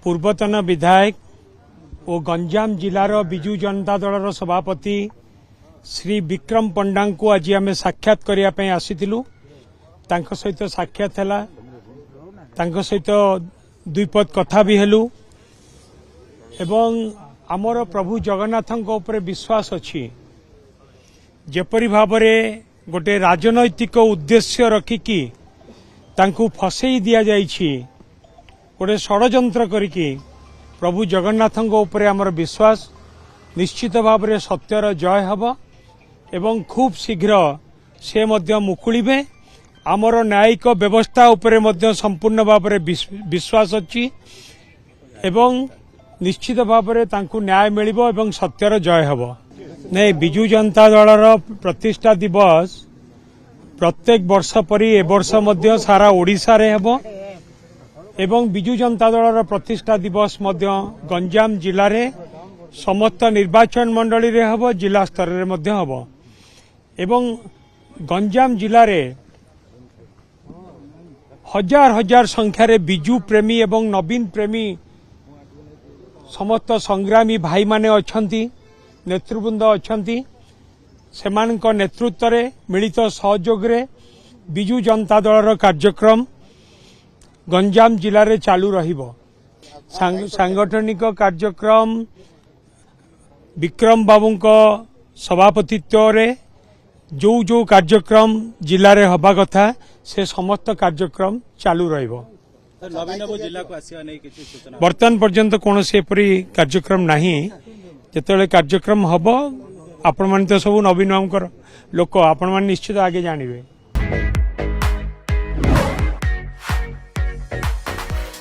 पूर्वतन विधायक और गंजाम जिलार बिजु जनता दलर सभापति श्री विक्रम पंडा को आज आम साक्षात करने आसीलु सहित साक्षात है सहित द्विपद कथा भी हेलु एवं आमर प्रभु जगन्नाथ ऊपर विश्वास अच्छी जेपरी भाव में गोटे राजनैतिक उद्देश्य रखिकी तांकू फसई दि जाइछि गोटे षड्यंत्र करिकी प्रभु जगन्नाथ ऊपर आमर विश्वास निश्चित भाव में सत्यर जय हब एवं खूब शीघ्र से मध्य मुकुलिबे आमर न्यायिक व्यवस्था उपरे मध्य संपूर्ण भाव में विश्वास अच्छी एवं निश्चित भाव में तांकू न्याय मिलिबो एवं सत्यर जय हब नहीं बिजु जनता दलर प्रतिष्ठा दिवस प्रत्येक वर्ष परी ए वर्ष मध्य सारा ओडिशा रे हेबो एवं बिजु जनता दलर प्रतिष्ठा दिवस मध्य गंजाम जिले रे समस्त निर्वाचन मंडली रे हेबो जिला स्तर रे मध्य हेबो एवं गंजाम जिले रे हजार हजार संख्या रे बिजु प्रेमी एवं नवीन प्रेमी समस्त संग्रामी भाई माने अछंती नेतृवृंद अछंती सेमानक नेतृत्व रे मिलित सहयोग रे बिजु जनता दलर कार्यक्रम गंजाम जिले रे चालू रहिबो सांगठनिक कार्यक्रम विक्रम बाबूंक सभापतित्व रे जो कार्यक्रम जिले रे हबा कथा से समस्त कार्यक्रम चालू रहिबो बर्तमान पर्यंत कौन से कार्यक्रम नहीं जिते कार्यक्रम हम आपण मान तो सब नवीन लोक आपण मान निश्चित आगे जानवे।